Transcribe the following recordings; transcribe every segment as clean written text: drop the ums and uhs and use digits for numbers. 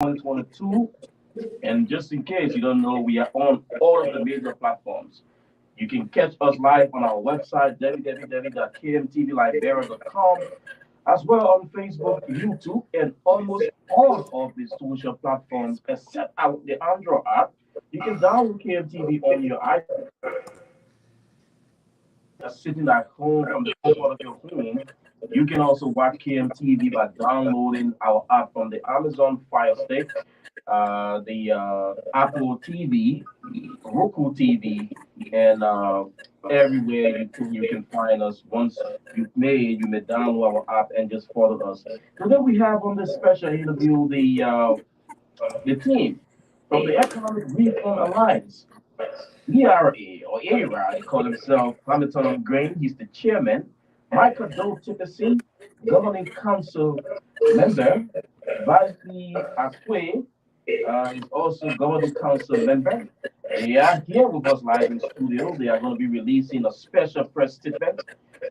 2022. And just in case you don't know, we are on all of the major platforms. You can catch us live on our website, www.kmtvliberia.com, as well on Facebook, YouTube, and almost all of the social platforms except the Android app. You can download KMTV on your iPhone just sitting at home from the comfort of your home. You can also watch KMTV by downloading our app from the Amazon Fire Stick, the Apple TV, Roku TV, and everywhere you can find us. Once you may download our app and just follow us. Today we have on this special interview the team from the Economic Reform Alliance. ERA or ERA, they call himself Hamilton Green. He's the chairman. Michael Doe Tipperson, governing council member. Vasi Akwe is also governing council member. They are here with us live in studio. They are going to be releasing a special press statement.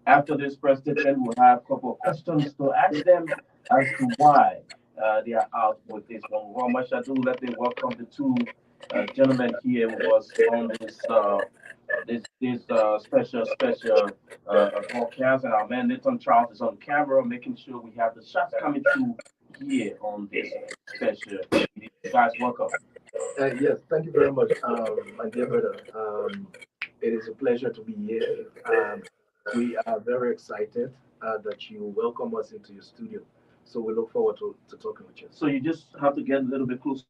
After this press statement, we'll have a couple of questions to ask them as to why they are out with this one. Well, much ado, let me welcome the two gentlemen here with us on this special broadcast. And our man Nathan Charles is on camera, making sure we have the shots coming through here on this special. Guys, welcome. Yes, thank you very much, my dear brother. It is a pleasure to be here. We are very excited that you welcome us into your studio. So we look forward to talking with you. So you just have to get a little bit closer.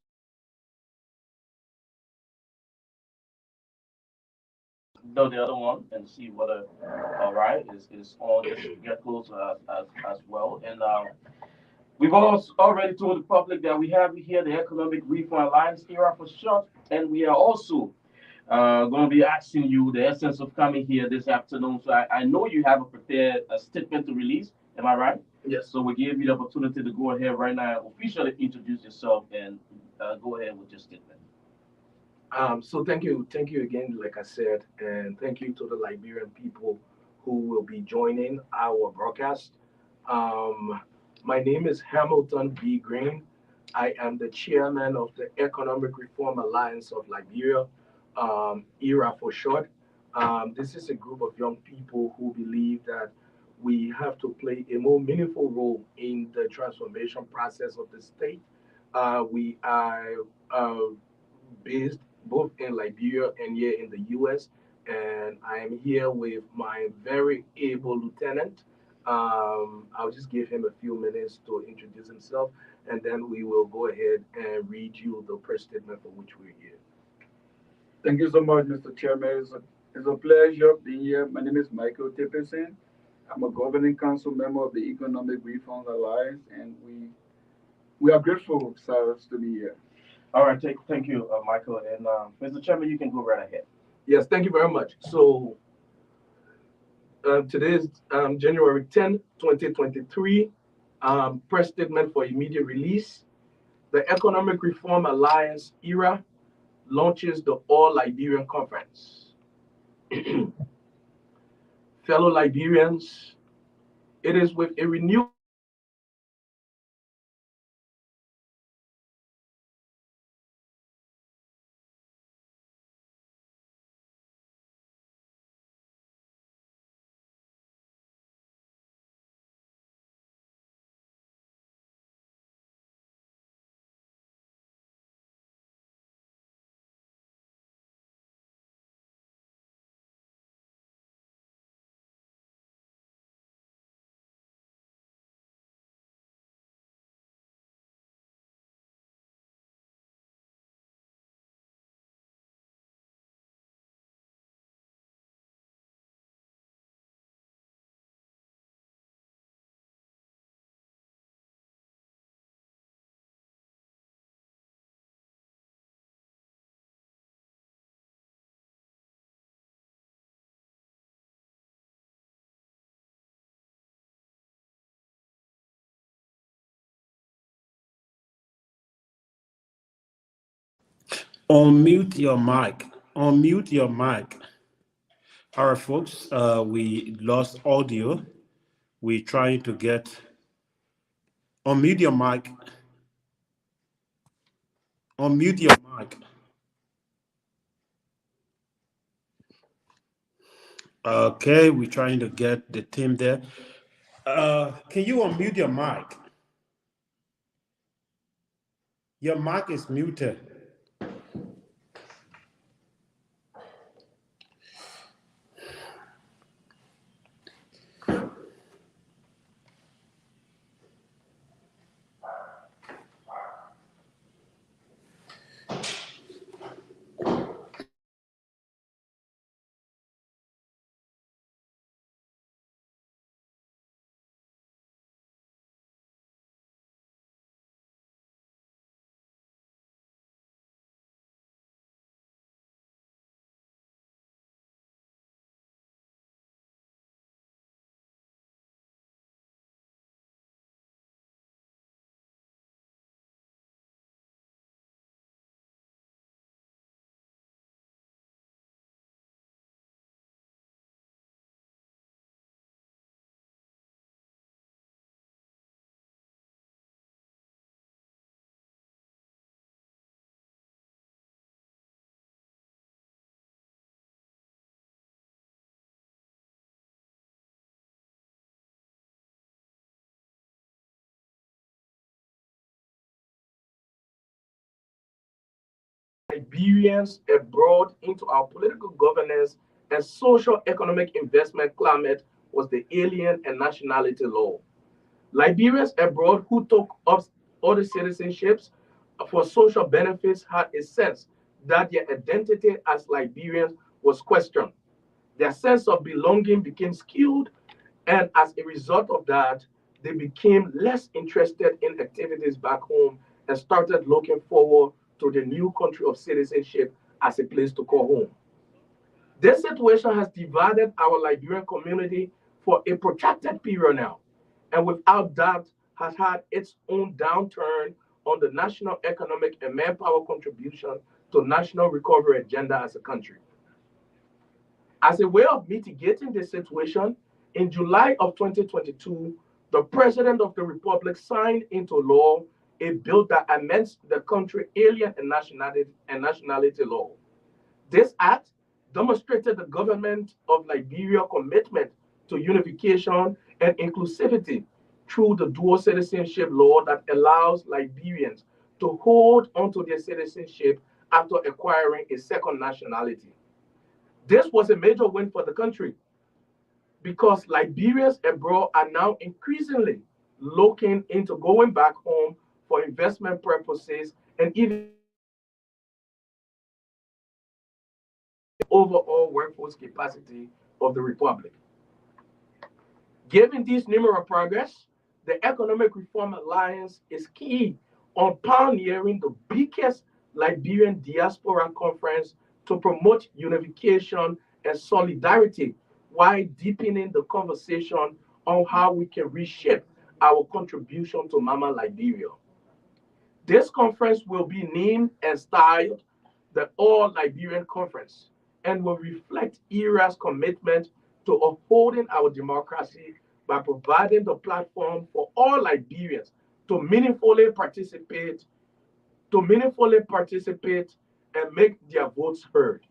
No, the other one and see whether all right is on. Just get closer as well. And we've also already told the public that we have here the Economic Reform Alliance era for short, and we are also going to be asking you the essence of coming here this afternoon. So I know you have a prepared a statement to release. Am I right? Yes. So we give you the opportunity to go ahead right now, officially introduce yourself, and go ahead with your statement. So thank you again, like I said, and thank you to the Liberian people who will be joining our broadcast. Um, my name is Hamilton B. Green. I am the chairman of the Economic Reform Alliance of Liberia, ERA for short. This is a group of young people who believe that we have to play a more meaningful role in the transformation process of the state. We are based both in Liberia and here in the US. And I am here with my very able lieutenant. I'll just give him a few minutes to introduce himself, and then we will go ahead and read you the press statement for which we're here. Thank you so much, Mr. Chairman. It's a pleasure being here. My name is Michael Tipperson. I'm a governing council member of the Economic Reform Alliance, and we are grateful, sir, to be here. All right, thank you, Michael. And Mr. Chairman, you can go right ahead. Yes, thank you very much. So today is January 10th, 2023. Press statement for immediate release. The Economic Reform Alliance ERA launches the All Liberian Conference. Fellow Liberians, it is with a renewed Unmute your mic. Unmute your mic. All right, folks, we lost audio. We're trying to get unmute your mic. Unmute your mic. Okay, we're trying to get the team there. Can you unmute your mic? Your mic is muted. Liberians abroad into our political governance and social economic investment climate was the Alien and Nationality Law. Liberians abroad who took up other citizenships for social benefits had a sense that their identity as Liberians was questioned. Their sense of belonging became skewed, and as a result of that, they became less interested in activities back home and started looking forward to the new country of citizenship as a place to call home. This situation has divided our Liberian community for a protracted period now, and without doubt has had its own downturn on the national economic and manpower contribution to national recovery agenda as a country. As a way of mitigating this situation, in July of 2022, the President of the Republic signed into law a bill that amends the country alien and nationality law. This act demonstrated the government of Liberia's commitment to unification and inclusivity through the dual citizenship law that allows Liberians to hold onto their citizenship after acquiring a second nationality. This was a major win for the country because Liberians abroad are now increasingly looking into going back home for investment purposes and even overall workforce capacity of the Republic. Given this numerous progress, the Economic Reform Alliance is key on pioneering the biggest Liberian diaspora conference to promote unification and solidarity while deepening the conversation on how we can reshape our contribution to Mama Liberia. This conference will be named and styled the All Liberian Conference and will reflect ERA's commitment to upholding our democracy by providing the platform for all Liberians to meaningfully participate and make their voice heard.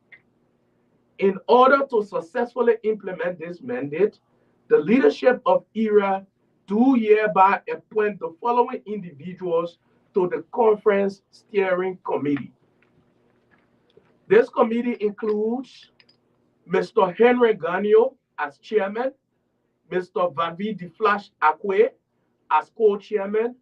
In order to successfully implement this mandate, the leadership of ERA do hereby appoint the following individuals to the conference steering committee. This committee includes Mr. Henry Ganio as chairman, Mr. Vavi Deflash Akwe as co-chairman,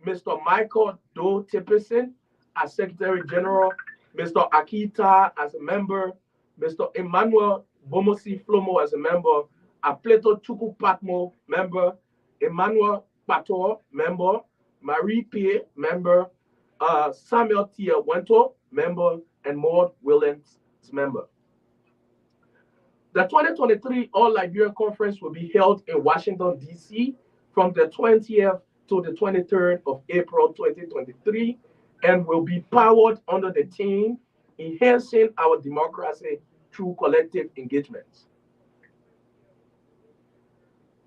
Mr. Michael Doe Tipperson as secretary general, Mr. Akita as a member, Mr. Emmanuel Bomosi Flomo as a member, Apleto Chuku Patmo member, Emmanuel Pator member, Marie P. member, Samuel Tia Wento member, and Maud Williams member. The 2023 All Liberia Conference will be held in Washington, D.C. from the 20th to the 23rd of April 2023 and will be powered under the theme Enhancing Our Democracy Through Collective Engagements.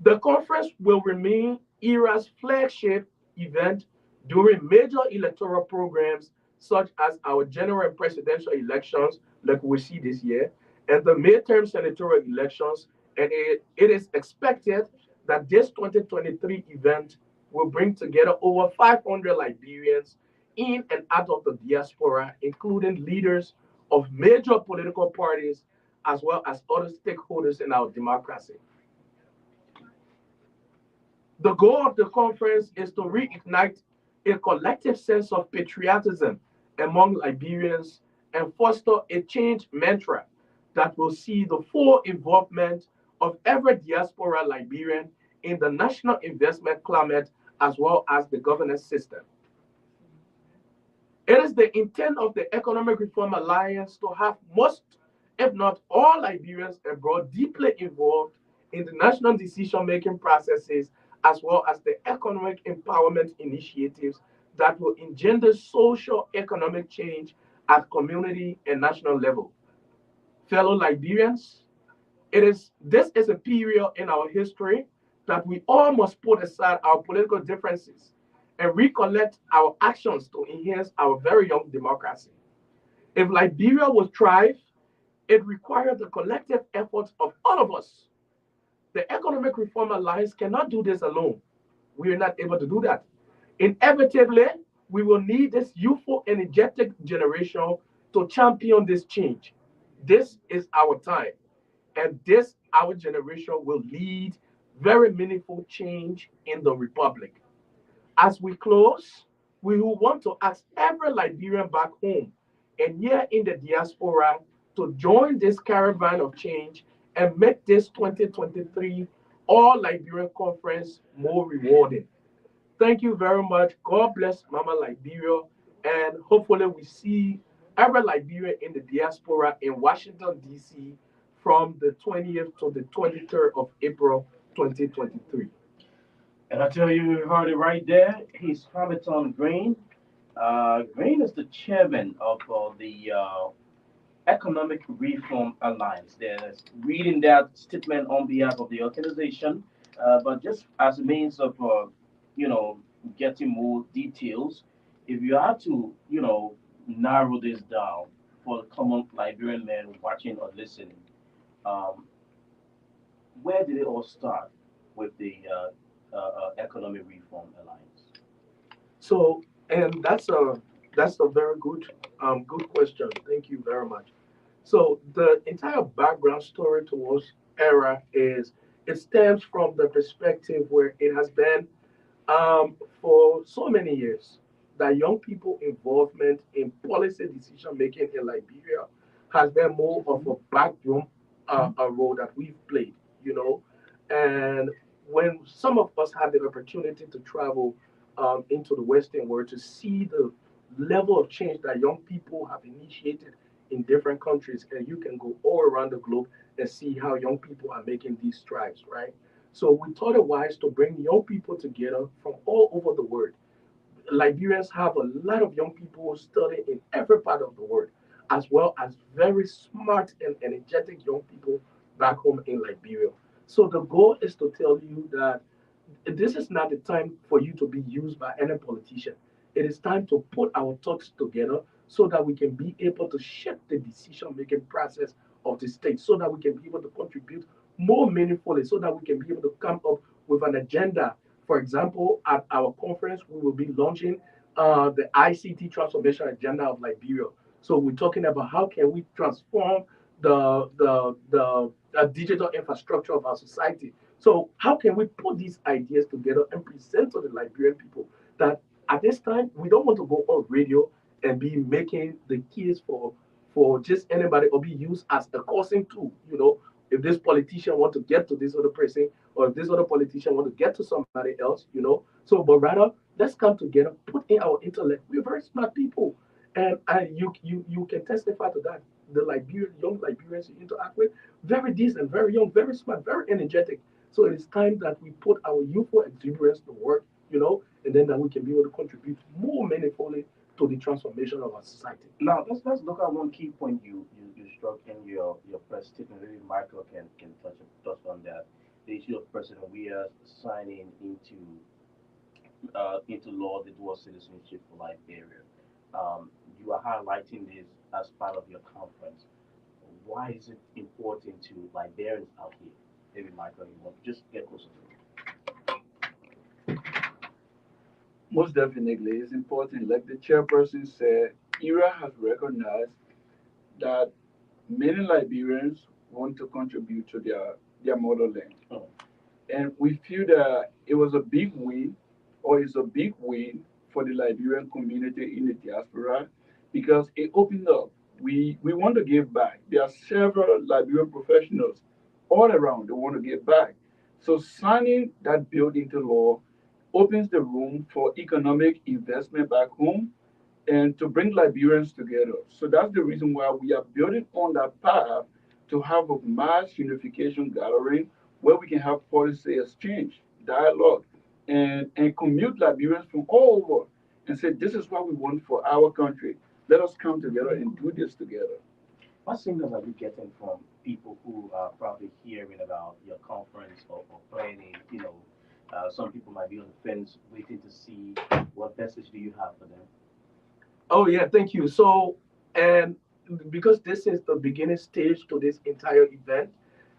The conference will remain ERA's flagship event during major electoral programs such as our general and presidential elections, like we see this year, and the midterm senatorial elections. And it is expected that this 2023 event will bring together over 500 Liberians in and out of the diaspora, including leaders of major political parties as well as other stakeholders in our democracy. The goal of the conference is to reignite a collective sense of patriotism among Liberians and foster a change mantra that will see the full involvement of every diaspora Liberian in the national investment climate as well as the governance system. It is the intent of the Economic Reform Alliance to have most, if not all, Liberians abroad deeply involved in the national decision-making processes as well as the economic empowerment initiatives that will engender social economic change at community and national level. Fellow Liberians, this is a period in our history that we all must put aside our political differences and recollect our actions to enhance our very young democracy. If Liberia will thrive, it requires the collective efforts of all of us. The Economic Reform Alliance cannot do this alone. We are not able to do that. Inevitably, we will need this youthful, energetic generation to champion this change. This is our time, and this, our generation, will lead very meaningful change in the Republic. As we close, we will want to ask every Liberian back home and here in the diaspora to join this caravan of change and make this 2023 All Liberian Conference more rewarding. Thank you very much. God bless Mama Liberia. And hopefully, we see every Liberian in the diaspora in Washington, D.C. from the 20th to the 23rd of April 2023. And I tell you, you heard it right there. He's Hamilton Green. Green is the chairman of the Economic Reform Alliance. There's reading that statement on behalf of the organization, but just as a means of, you know, getting more details, if you had to, narrow this down for the common Liberian man watching or listening, um, where did it all start with the Economic Reform Alliance? So, and that's a very good question. Thank you very much. So the entire background story towards ERA is it stems from the perspective where it has been for so many years that young people involvement in policy decision making in Liberia has been more of a backroom a role that we've played, you know. And when some of us had the opportunity to travel into the Western world to see the level of change that young people have initiated in different countries, and you can go all around the globe and see how young people are making these strides, right? So we thought it wise to bring young people together from all over the world. Liberians have a lot of young people studying in every part of the world, as well as very smart and energetic young people back home in Liberia. So the goal is to tell you that this is not the time for you to be used by any politician. It is time to put our thoughts together so that we can be able to shape the decision making process of the state, so that we can be able to contribute more meaningfully, so that we can be able to come up with an agenda. For example, at our conference, we will be launching the ICT transformation agenda of Liberia. So we're talking about how can we transform the digital infrastructure of our society. So how can we put these ideas together and present to the Liberian people that at this time we don't want to go on radio and be making the keys for just anybody or be used as a causing tool. You know, if this politician want to get to this other person or if this other politician want to get to somebody else, you know. So, but rather let's come together, put in our intellect. We're very smart people, and you can testify to that. The Liberian young Liberians you interact with, very decent, very young, very smart, very energetic. So it is time that we put our youthful exuberance to work, you know, and then that we can be able to contribute more meaningfully to the transformation of our society. Now let's look at one key point you struck in your press statement. Maybe Michael can touch on that. The issue of President we are signing into law the dual citizenship for Liberia. you are highlighting this as part of your conference. Why is it important to Liberians out here? Maybe Michael, you want to just get closer to Most definitely, it's important. Like the chairperson said, ERA has recognized that many Liberians want to contribute to their motherland. it. And we feel that it was a big win, or it's a big win for the Liberian community in the diaspora because it opened up. We want to give back. There are several Liberian professionals all around that want to give back. So signing that bill into law opens the room for economic investment back home and to bring Liberians together. So that's the reason why we are building on that path to have a mass unification gathering where we can have policy exchange, dialogue, and commute Liberians from all over and say, this is what we want for our country. Let us come together and do this together. What signals are you getting from people who are probably hearing about your conference or planning? Some people might be on the fence waiting to see what message do you have for them? Oh yeah, thank you. So, and because this is the beginning stage to this entire event,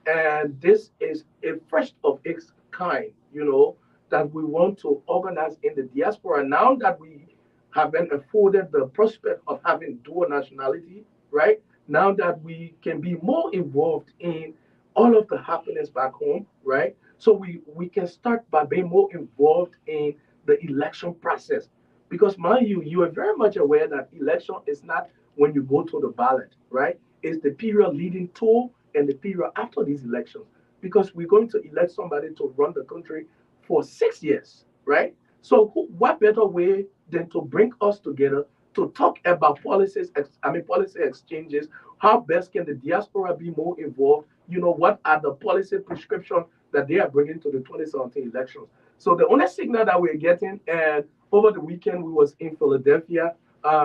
and this is a first of its kind, that we want to organize in the diaspora. Now that we have been afforded the prospect of having dual nationality, right? Now that we can be more involved in all of the happenings back home, right? So we can start by being more involved in the election process because, mind you, you are very much aware that election is not when you go to the ballot, right? It's the period leading to and the period after these elections. Because we're going to elect somebody to run the country for 6 years, right? So, what better way than to bring us together to talk about policies, policy exchanges? How best can the diaspora be more involved? What are the policy prescriptions that they are bringing to the 2017 elections? So the only signal that we're getting, and over the weekend we was in Philadelphia.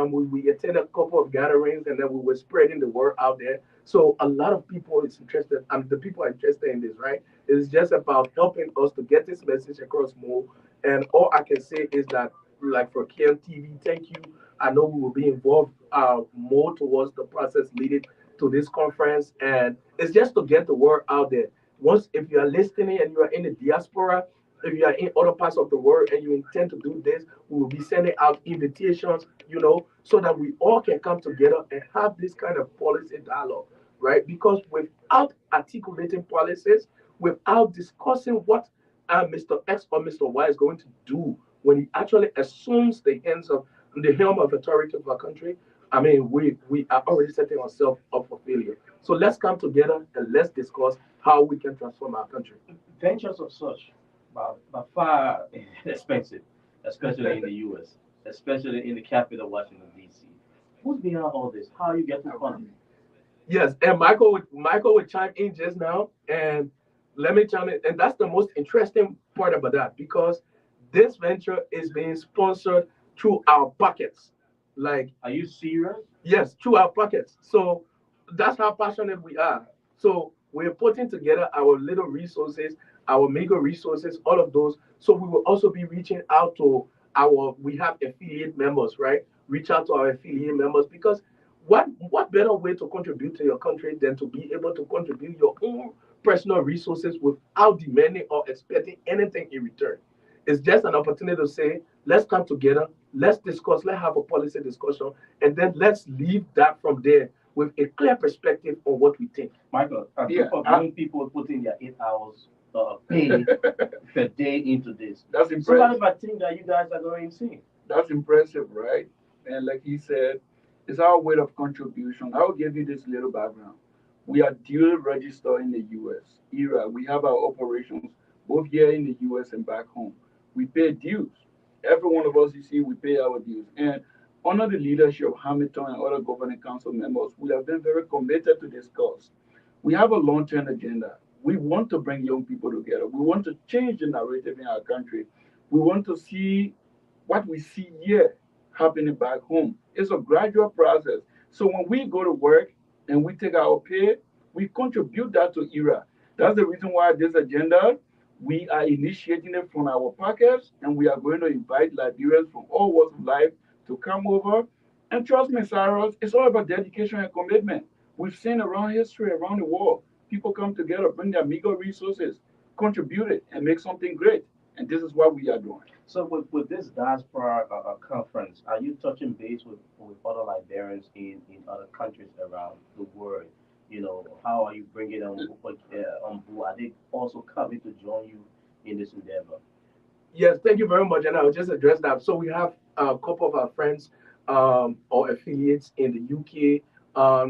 We attended a couple of gatherings, and then we were spreading the word out there. So a lot of people is interested. The people are interested in this, right? It's just about helping us to get this message across more. And all I can say is that, like for KMTV, thank you. I know we will be involved more towards the process leading to this conference, and it's just to get the word out there. Once, if you are listening and you are in the diaspora, if you are in other parts of the world and you intend to do this, we will be sending out invitations, so that we all can come together and have this kind of policy dialogue, right? Because without articulating policies, without discussing what Mr. X or Mr. Y is going to do when he actually assumes the helm of authority of our country, we are already setting ourselves up for failure. So let's come together and let's discuss how we can transform our country. Ventures of such, but far expensive, especially in the U.S., especially in the capital, Washington, D.C. Who's behind all this? How are you getting funding? Yes, and Michael would chime in just now, and let me chime in. And that's the most interesting part about that because this venture is being sponsored through our pockets. Like, Are you serious? yes, through our pockets. So that's how passionate we are. So we're putting together our little resources, our mega resources, all of those. So we will also be reaching out to we have affiliate members, right? Reach out to our affiliate members because what better way to contribute to your country than to be able to contribute your own personal resources without demanding or expecting anything in return? It's just an opportunity to say, let's come together, let's discuss, let's have a policy discussion, and then let's leave that from there with a clear perspective on what we think. Michael, a Yeah, group of young people putting their 8 hours pay per day into this. That's Somebody impressive. might think that you guys are going insane. That's impressive, right? And like he said, it's our way of contribution. I will give you this little background. We are dual registered in the US. ERA, we have our operations both here in the US and back home. We pay dues. Every one of us, you see, we pay our dues. And under the leadership of Hamilton and other governing council members, we have been very committed to this cause. We have a long-term agenda. We want to bring young people together. We want to change the narrative in our country. We want to see what we see here happening back home. It's a gradual process. So when we go to work and we take our pay, we contribute that to ERA. That's the reason why this agenda, we are initiating it from our pockets and we are going to invite Liberians from all walks of life to come over And trust me, Cyrus, it's all about dedication and commitment. We've seen around history, around the world, people come together, bring their meager resources, contribute it, and make something great. And this is what we are doing. So with this diaspora conference, are you touching base with other Liberians in other countries around the world? You know, how are you bringing them on board? Are they also coming to join you in this endeavor? Yes, thank you very much. And I'll just address that. So we have a couple of our friends or affiliates in the UK.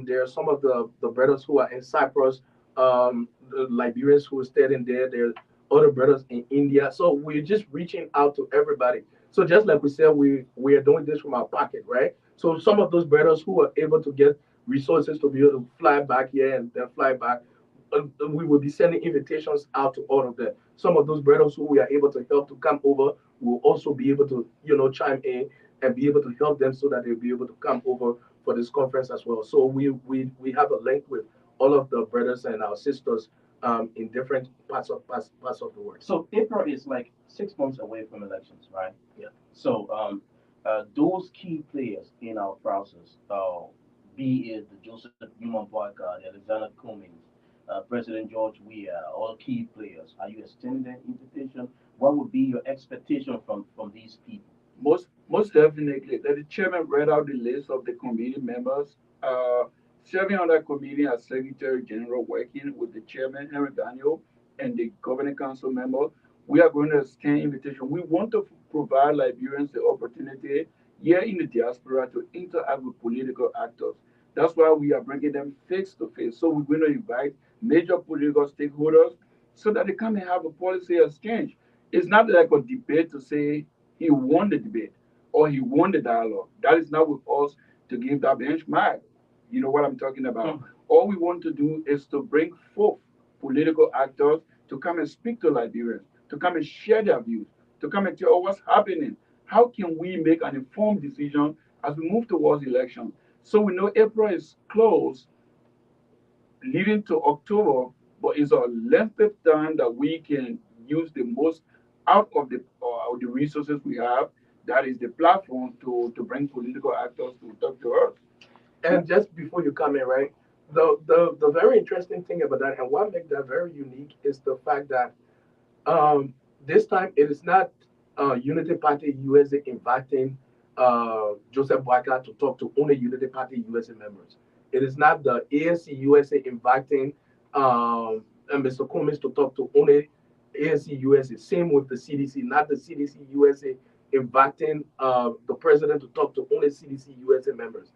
There are some of the brothers who are in Cyprus, the Liberians who are staying there. There are other brothers in India. So we're just reaching out to everybody. So just like we said, we are doing this from our pocket, right? So some of those brothers who are able to get resources to be able to fly back here and then fly back, we will be sending invitations out to all of them. Some of those brothers who we are able to help to come over will also be able to, chime in and be able to help them so that they'll be able to come over for this conference as well. So we have a link with all of the brothers and our sisters in different parts of the world. So April is like 6 months away from elections, right? Yeah. So those key players in our process, be it the Joseph Newman Boycott, Alexander Cummings, President George Weah, all key players, are you extending an invitation? What would be your expectation from these people? Most definitely. That the chairman read out the list of the committee members. Serving on that committee as Secretary General, working with the chairman Henry Daniel and the governing council member, we are going to extend invitation. We want to provide Liberians the opportunity here in the diaspora to interact with political actors. That's why we are bringing them face to face. So we're going to invite major political stakeholders so that they come and have a policy exchange. It's not like a debate to say he won the debate or he won the dialogue. That is not with us to give that benchmark. You know what I'm talking about? All we want to do is to bring forth political actors to come and speak to Liberians, to come and share their views, to come and tell us what's happening. How can we make an informed decision as we move towards election? So we know April is close, leading to October, but it's a length of time that we can use the most out of the resources we have. That is the platform to bring political actors to talk to us. And just before you come in, right? The very interesting thing about that and what makes that very unique is the fact that this time it is not Unity Party USA inviting Joseph Boyka to talk to only Unity Party USA members. It is not the ANC USA inviting Mr. Cummings to talk to only ANC USA. Same with the CDC, not the CDC USA inviting the president to talk to only CDC USA members.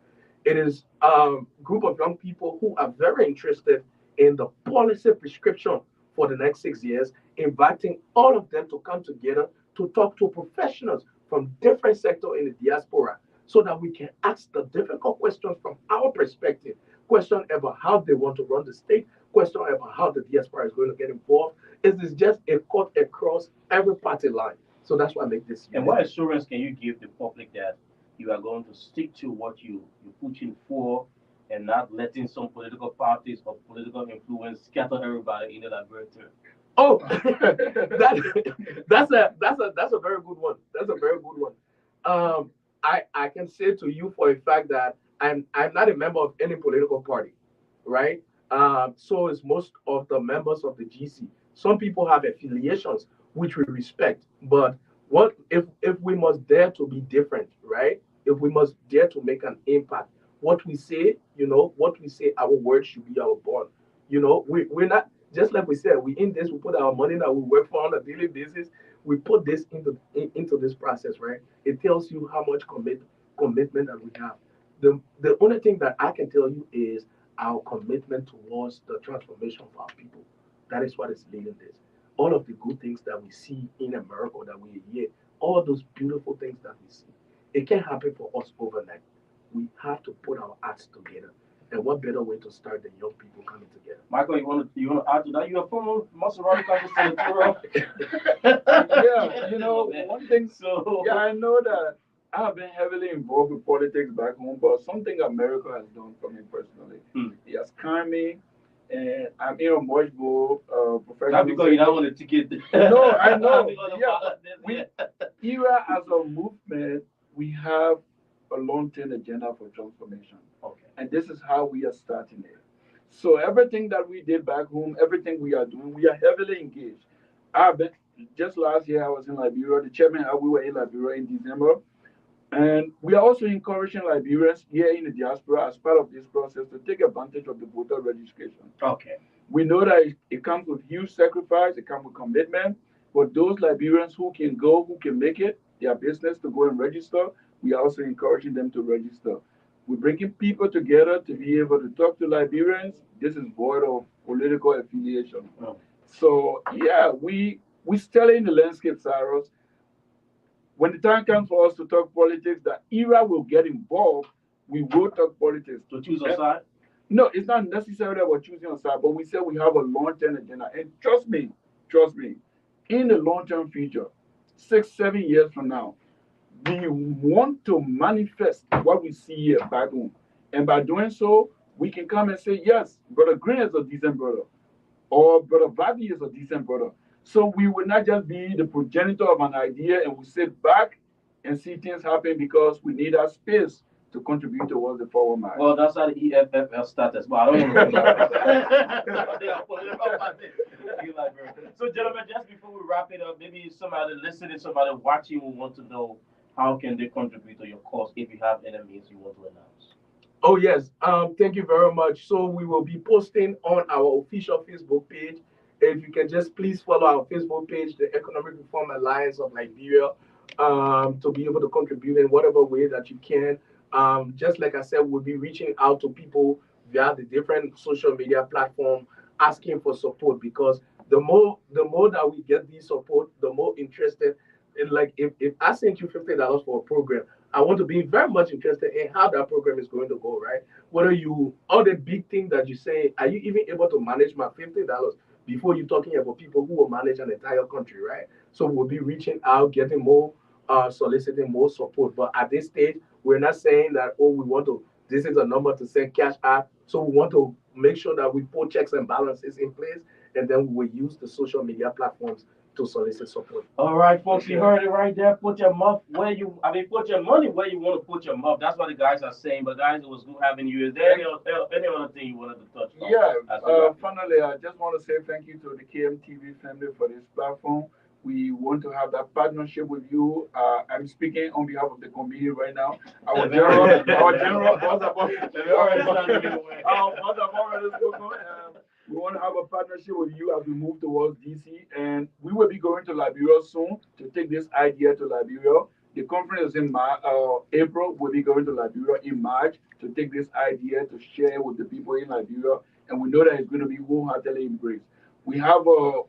It is a group of young people who are very interested in the policy prescription for the next 6 years, inviting all of them to come together to talk to professionals from different sectors in the diaspora so that we can ask the difficult questions from our perspective. Question about how they want to run the state, question about how the diaspora is going to get involved. It is just a cut across every party line. So that's why I make this. And what assurance can you give the public that you are going to stick to what you put in for and not letting some political parties or political influence scatter everybody in the laboratory? Oh, that's a very good one. That's a very good one. I can say to you for a fact that I'm not a member of any political party, right? So is most of the members of the GC. Some people have affiliations, which we respect, but what if we must dare to be different, right? If we must dare to make an impact, what we say, what we say, our words should be our bond. We're not just like we said, we in this, we put our money that we work for on a daily basis. We put this into this process, right? It tells you how much commitment that we have. The only thing that I can tell you is our commitment towards the transformation of our people. That is what is leading this. All of the good things that we see in America that we hear, all those beautiful things that we see, it can't happen for us overnight. We have to put our acts together. And what better way to start than young people coming together? Michael, you want to add to that? You're a former Maserati Campus senator. Yeah, one thing. So Yeah, I know that I have been heavily involved with politics back home, but something America has done for me personally, it has calmed me, and I'm in a much more professional. not because you don't want a ticket. No, I know. Because of Yeah, politics, we yeah. era as a movement, we have a long-term agenda for transformation. Okay. And this is how we are starting it. So everything that we did back home, everything we are doing, we are heavily engaged. I've been, just last year I was in Liberia. The chairman and we were in Liberia in December. And we are also encouraging Liberians here in the diaspora as part of this process to take advantage of the voter registration. Okay. We know that it comes with huge sacrifice, it comes with commitment. But those Liberians who can go, who can make it their business to go and register, we are also encouraging them to register. We're bringing people together to be able to talk to Liberians. This is void of political affiliation. Oh. So yeah, we still in the landscape, Cyrus. When the time comes for us to talk politics, the era will get involved. We will talk politics. To choose a side? No, it's not necessarily about choosing a side, but we say we have a long-term agenda. And trust me, in the long-term future, 6, 7 years from now, we want to manifest what we see here back home. And by doing so, we can come and say, yes, Brother Green is a decent brother, or Brother Vavi is a decent brother. So we will not just be the progenitor of an idea and we sit back and see things happen because we need our space to contribute towards the forward march. Well, that's how the EFFL started, but I don't want to talk about that. So, gentlemen, just before we wrap it up, maybe somebody listening, somebody watching will want to know how can they contribute to your cause if you have any means you want to announce. Oh yes, thank you very much. So we will be posting on our official Facebook page. If you can just please follow our Facebook page, the Economic Reform Alliance of Liberia, to be able to contribute in whatever way that you can. Just like I said, we'll be reaching out to people via the different social media platform, asking for support, because the more that we get this support, the more interested. And like if I sent you $50 for a program, I want to be very much interested in how that program is going to go, right? Whether you all the big things that you say, are you even able to manage my $50 before you're talking about people who will manage an entire country, right? So we'll be reaching out, getting more, soliciting more support. But at this stage, we're not saying that, oh, we want to, this is a number to send cash out. So we want to make sure that we put checks and balances in place, and then we will use the social media platforms to solicit support. All right, folks, you heard it right there. Put your money where you want to put your mouth. That's what the guys are saying. But guys, it was good having you. Is there any other thing you wanted to touch on? Yeah, finally, I just want to say thank you to the KMTV family for this platform. We want to have that partnership with you. I'm speaking on behalf of the committee right now. Our general boss have already spoken. We want to have a partnership with you as we move towards DC, and we will be going to Liberia soon to take this idea to Liberia. The conference is in April. We'll be going to Liberia in March to take this idea to share with the people in Liberia, and we know that it's going to be wholeheartedly embraced. We have a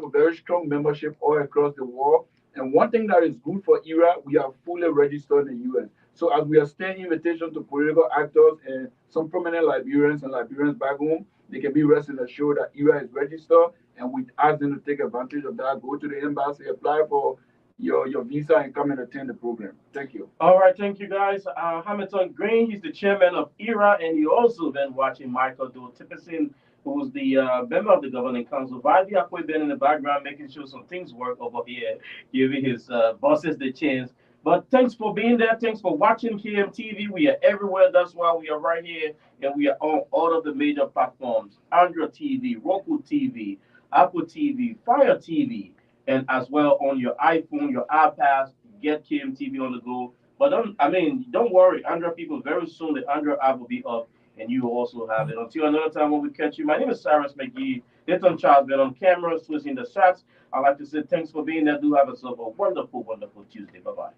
very strong membership all across the world, and one thing that is good for ERA, we are fully registered in the UN. So as we are sending invitation to political actors and some prominent Liberians and Liberians back home, they can be rest assured that ERA is registered, and we ask them to take advantage of that. Go to the embassy, apply for your visa, and come and attend the program. Thank you. All right, thank you guys. Hamilton Green, he's the chairman of ERA, and he also been watching Michael Tipperson, who's the member of the governing council. Vavi Akwe been in the background making sure some things work over here, giving his bosses the chance. But thanks for being there. Thanks for watching KMTV. We are everywhere. That's why we are right here. And we are on all of the major platforms. Android TV, Roku TV, Apple TV, Fire TV, and as well on your iPhone, your iPad, get KMTV on the go. But don't worry, Android people, very soon the Android app will be up and you will also have it. Until another time when we catch you, my name is Cyrus McGee. Hilton Charles been on camera, switching the shots. I'd like to say thanks for being there. Do have yourself a wonderful, wonderful Tuesday. Bye-bye.